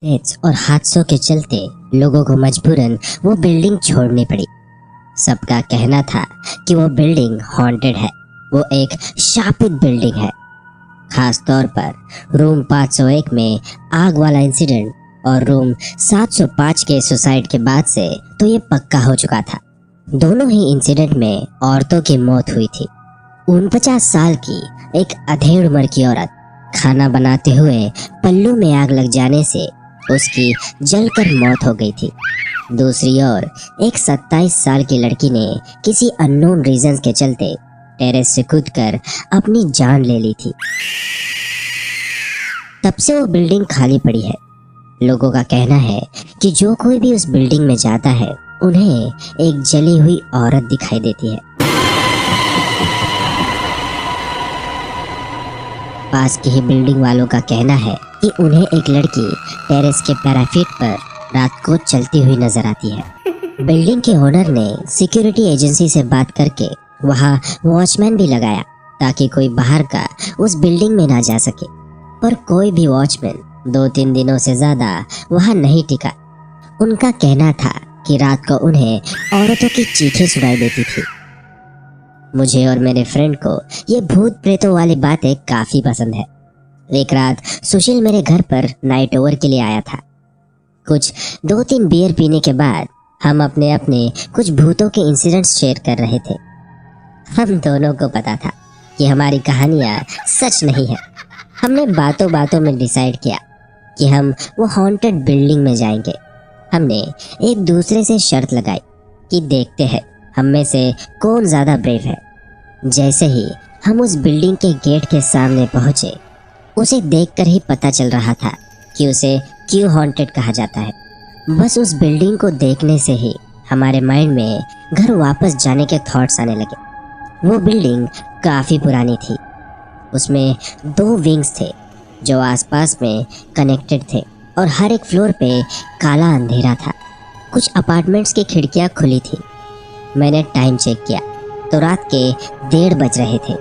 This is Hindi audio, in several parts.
तेज और हादसों के चलते लोगों को मजबूरन वो बिल्डिंग छोड़नी पड़ी। सबका कहना था कि वो बिल्डिंग हॉन्टेड है। वो एक शापित बिल्डिंग है। खास तौर पर रूम 501 में आग वाला इंसिडेंट और रूम 705 के सुसाइड के बाद से तो ये पक्का हो चुका था। दोनों ही इंसिडेंट में औरतों की मौत हुई थी। 49 साल की एक अधेड़ उम्र की औरत खाना बनाते हुए पल्लू में आग लग जाने से उसकी जलकर मौत हो गई थी। दूसरी ओर एक 27 साल की लड़की ने किसी अननोन रीजंस के चलते टेरेस से कूदकर अपनी जान ले ली थी। तब से वो बिल्डिंग खाली पड़ी है। लोगों का कहना है कि जो कोई भी उस बिल्डिंग में जाता है उन्हें एक जली हुई औरत दिखाई देती है। पास की ही बिल्डिंग वालों का कहना है कि उन्हें एक लड़की टेरेस के पैराफिट पर रात को चलती हुई नजर आती है। बिल्डिंग के ओनर ने सिक्योरिटी एजेंसी से बात करके वहां वॉचमैन भी लगाया ताकि कोई बाहर का उस बिल्डिंग में ना जा सके, पर कोई भी वॉचमैन 2-3 दिनों से ज्यादा वहां नहीं टिका। उनका कहना था कि रात को उन्हें औरतों की चीखें सुनाई देती थी। मुझे और मेरे फ्रेंड को ये भूत प्रेतों वाली बातें काफी पसंद है। एक रात सुशील मेरे घर पर नाइट ओवर के लिए आया था। कुछ 2-3 बियर पीने के बाद हम अपने अपने कुछ भूतों के इंसिडेंट्स शेयर कर रहे थे। हम दोनों को पता था कि हमारी कहानियां सच नहीं है। हमने बातों बातों में डिसाइड किया कि हम वो हॉन्टेड बिल्डिंग में जाएंगे। हमने एक दूसरे से शर्त लगाई कि देखते हैं हम में से कौन ज्यादा ब्रेव है। जैसे ही हम उस बिल्डिंग के गेट के सामने पहुंचे, उसे देखकर ही पता चल रहा था कि उसे क्यों हॉन्टेड कहा जाता है। बस उस बिल्डिंग को देखने से ही हमारे माइंड में घर वापस जाने के थॉट्स आने लगे। वो बिल्डिंग काफी पुरानी थी। उसमें 2 विंग्स थे जो आसपास में कनेक्टेड थे और हर एक फ्लोर पे काला अंधेरा था। कुछ अपार्टमेंट्स की खिड़कियां खुली थी। मैंने टाइम चेक किया तो रात के 1:30 बज रहे थे।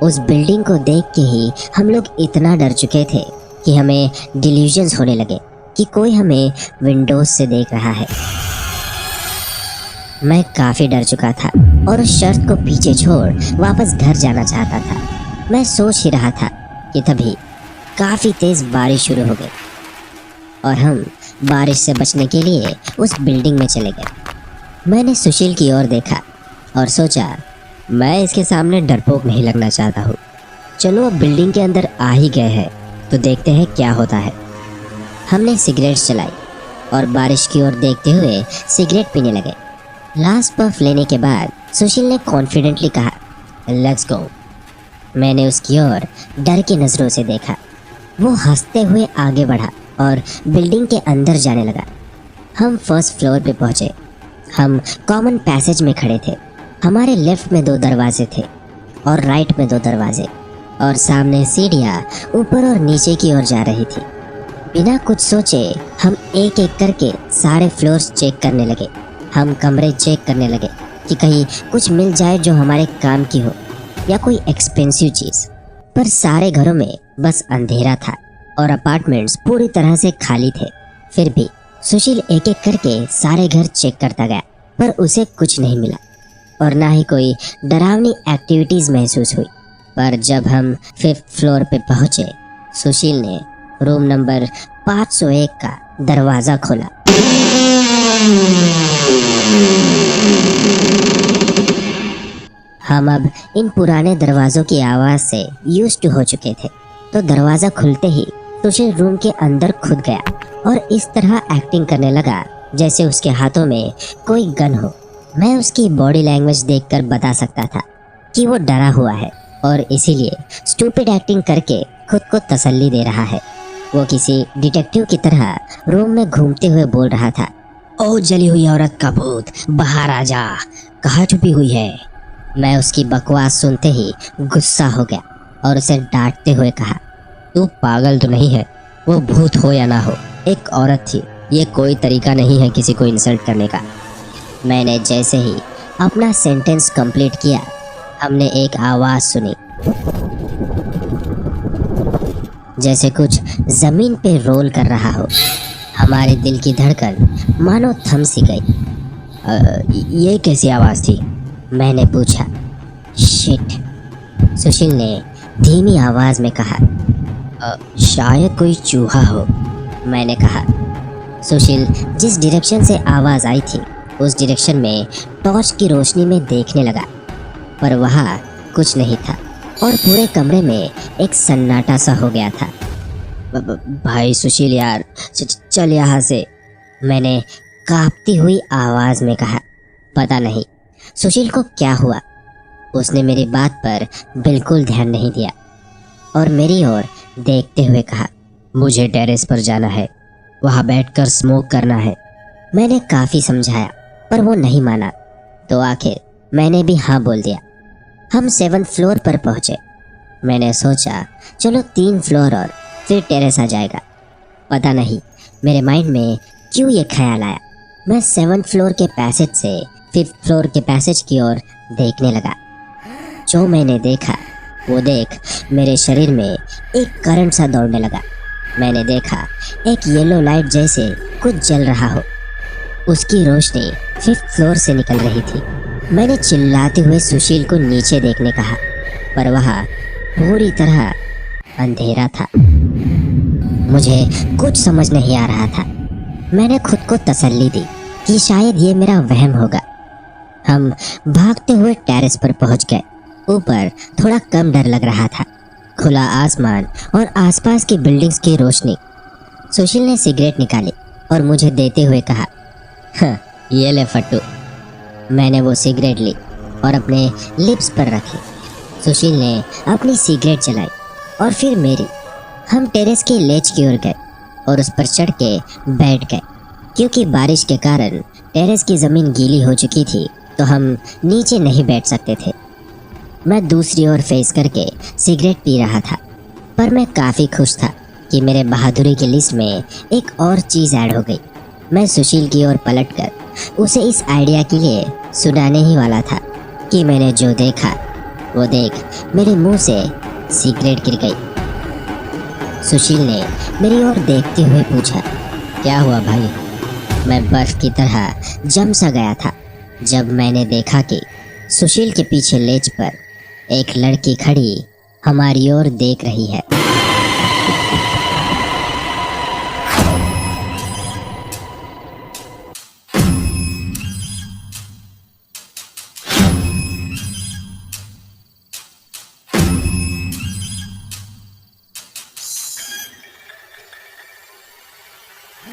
उस बिल्डिंग को देख के ही हम लोग इतना डर चुके थे कि हमें डिल्यूजन्स होने लगे कि कोई हमें विंडोज से देख रहा है। मैं काफी डर चुका था और उस शर्त को पीछे छोड़ वापस घर जाना चाहता था। मैं सोच ही रहा था कि तभी काफी तेज बारिश शुरू हो गई और हम बारिश से बचने के लिए उस बिल्डिंग में चले गए। मैंने सुशील की ओर देखा और सोचा मैं इसके सामने डरपोक नहीं लगना चाहता हूँ। चलो अब बिल्डिंग के अंदर आ ही गए हैं तो देखते हैं क्या होता है। हमने सिगरेट्स चलाई और बारिश की ओर देखते हुए सिगरेट पीने लगे। लास्ट पफ लेने के बाद सुशील ने कॉन्फिडेंटली कहा, लेट्स गो। मैंने उसकी ओर डर की नज़रों से देखा। वो हंसते हुए आगे बढ़ा और बिल्डिंग के अंदर जाने लगा। हम फर्स्ट फ्लोर पे पहुंचे। हम कॉमन पैसेज में खड़े थे। हमारे लेफ्ट में 2 दरवाजे थे और राइट में 2 दरवाजे और सामने सीढ़ियाँ ऊपर और नीचे की ओर जा रही थी। बिना कुछ सोचे हम एक एक करके सारे फ्लोर्स चेक करने लगे। हम कमरे चेक करने लगे कि कहीं कुछ मिल जाए जो हमारे काम की हो या कोई एक्सपेंसिव चीज़। पर सारे घरों में बस अंधेरा था और अपार्टमेंट्स पूरी तरह से खाली थे। फिर भी सुशील एक एक करके सारे घर चेक करता गया, पर उसे कुछ नहीं मिला और ना ही कोई डरावनी एक्टिविटीज़ महसूस हुई। पर जब हम 5th फ्लोर पे पहुंचे, सुशील ने रूम नंबर 501 का दरवाज़ा खोला। हम अब इन पुराने दरवाज़ों की आवाज़ से यूज्ड टू हो चुके थे, तो दरवाज़ा खुलते ही सुशील रूम के अंदर खुद गया और इस तरह एक्टिंग करने लगा जैसे उसके हाथों में कोई गन हो। मैं उसकी बॉडी लैंग्वेज देखकर बता सकता था कि वो डरा हुआ है और इसीलिए स्टूपिड एक्टिंग करके खुद को तसल्ली दे रहा है। वो किसी डिटेक्टिव की तरह रूम में घूमते हुए बोल रहा था, ओ जली हुई औरत का भूत, बाहर आ जा, कहाँ छुपी हुई है। मैं उसकी बकवास सुनते ही गुस्सा हो गया और उसे डांटते हुए कहा, तू पागल तो नहीं है? वो भूत हो या ना हो, एक औरत थी। ये कोई तरीका नहीं है किसी को इंसल्ट करने का। मैंने जैसे ही अपना सेंटेंस कंप्लीट किया, हमने एक आवाज़ सुनी जैसे कुछ जमीन पे रोल कर रहा हो। हमारे दिल की धड़कन मानो थम सी गई। ये कैसी आवाज़ थी? मैंने पूछा। शिट, सुशील ने धीमी आवाज़ में कहा। शायद कोई चूहा हो, मैंने कहा। सुशील जिस डायरेक्शन से आवाज़ आई थी उस डायरेक्शन में टॉर्च की रोशनी में देखने लगा, पर वहाँ कुछ नहीं था और पूरे कमरे में एक सन्नाटा सा हो गया था। भाई सुशील यार, चल यहाँ से, मैंने कांपती हुई आवाज़ में कहा। पता नहीं सुशील को क्या हुआ, उसने मेरी बात पर बिल्कुल ध्यान नहीं दिया और मेरी ओर देखते हुए कहा, मुझे टेरेस पर जाना है, वहाँ बैठकर स्मोक करना है। मैंने काफ़ी समझाया पर वो नहीं माना, तो आखिर मैंने भी हाँ बोल दिया। हम 7th फ्लोर पर पहुँचे। मैंने सोचा चलो 3 फ्लोर और फिर टेरेस आ जाएगा। पता नहीं मेरे माइंड में क्यों ये ख्याल आया। मैं 7th फ्लोर के पैसेज से 5th फ्लोर के पैसेज की ओर देखने लगा। जो मैंने देखा वो देख मेरे शरीर में एक करंट सा दौड़ने लगा। मैंने देखा एक येलो लाइट जैसे कुछ जल रहा हो, उसकी रोशनी 5th फ्लोर से निकल रही थी। मैंने चिल्लाते हुए सुशील को नीचे देखने कहा, पर वहाँ पूरी तरह अंधेरा था। मुझे कुछ समझ नहीं आ रहा था। मैंने खुद को तसल्ली दी कि शायद ये मेरा वहम होगा। हम भागते हुए टेरेस पर पहुंच गए। ऊपर थोड़ा कम डर लग रहा था, खुला आसमान और आसपास की बिल्डिंग्स की रोशनी। सुशील ने सिगरेट निकाली और मुझे देते हुए कहा, हाँ, ये ले फट्टू। मैंने वो सिगरेट ली और अपने लिप्स पर रखी। सुशील ने अपनी सिगरेट जलाई और फिर मेरी। हम टेरेस के लेच की ओर गए और उस पर चढ़ के बैठ गए। क्योंकि बारिश के कारण टेरेस की ज़मीन गीली हो चुकी थी तो हम नीचे नहीं बैठ सकते थे। मैं दूसरी ओर फेस करके सिगरेट पी रहा था, पर मैं काफ़ी खुश था कि मेरे बहादुरी की लिस्ट में एक और चीज़ ऐड हो गई। मैं सुशील की ओर पलटकर उसे इस आइडिया के लिए सुनाने ही वाला था कि मैंने जो देखा वो देख मेरे मुंह से सिगरेट गिर गई। सुशील ने मेरी ओर देखते हुए पूछा, क्या हुआ भाई? मैं बर्फ की तरह जम सा गया था जब मैंने देखा कि सुशील के पीछे लेज पर एक लड़की खड़ी हमारी ओर देख रही है।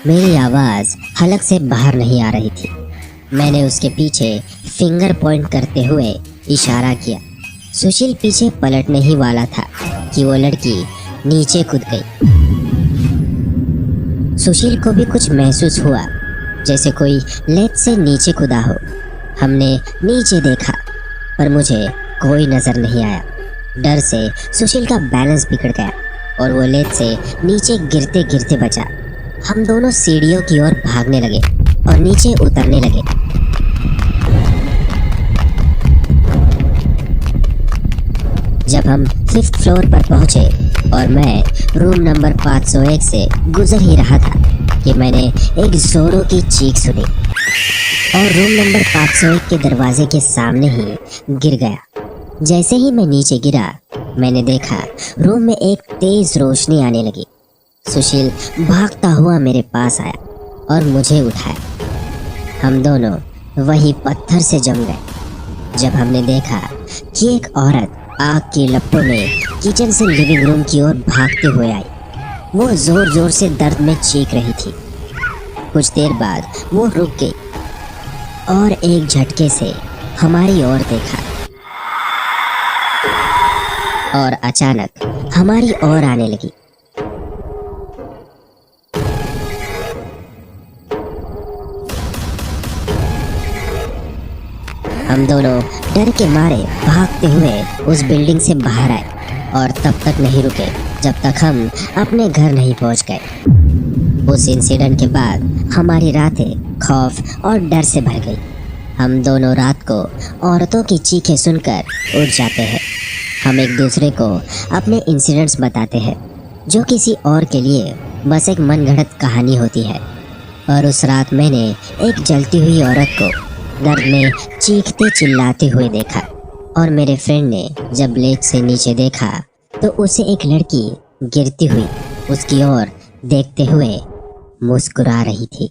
मेरी आवाज़ हलक से बाहर नहीं आ रही थी। मैंने उसके पीछे फिंगर पॉइंट करते हुए इशारा किया। सुशील पीछे पलटने ही वाला था कि वो लड़की नीचे कूद गई। सुशील को भी कुछ महसूस हुआ, जैसे कोई लेट से नीचे कूदा हो। हमने नीचे देखा पर मुझे कोई नज़र नहीं आया। डर से सुशील का बैलेंस बिगड़ गया और वो लेट से नीचे गिरते गिरते बचा। हम दोनों सीढ़ियों की ओर भागने लगे और नीचे उतरने लगे। जब हम 5th फ्लोर पर पहुंचे और मैं रूम नंबर 501 से गुजर ही रहा था कि मैंने एक जोरों की चीख सुनी और रूम नंबर 501 के दरवाजे के सामने ही गिर गया। जैसे ही मैं नीचे गिरा, मैंने देखा रूम में एक तेज रोशनी आने लगी। सुशील भागता हुआ मेरे पास आया और मुझे उठाया। हम दोनों वही पत्थर से जम गए। जब हमने देखा कि एक औरत आग की लपटों में किचन से लिविंग रूम की ओर भागते हुए आई, वो जोर जोर से दर्द में चीख रही थी। कुछ देर बाद वो रुक गई और एक झटके से हमारी ओर देखा और अचानक हमारी ओर आने लगी। हम दोनों डर के मारे भागते हुए उस बिल्डिंग से बाहर आए और तब तक नहीं रुके जब तक हम अपने घर नहीं पहुंच गए। उस इंसिडेंट के बाद हमारी रातें खौफ और डर से भर गई। हम दोनों रात को औरतों की चीखें सुनकर उठ जाते हैं। हम एक दूसरे को अपने इंसिडेंट्स बताते हैं जो किसी और के लिए बस एक मनगढ़ंत कहानी होती है। और उस रात मैंने एक जलती हुई औरत को दर्द में चीखते चिल्लाते हुए देखा। और मेरे फ्रेंड ने जब लेट से नीचे देखा तो उसे एक लड़की गिरती हुई उसकी ओर देखते हुए मुस्कुरा रही थी।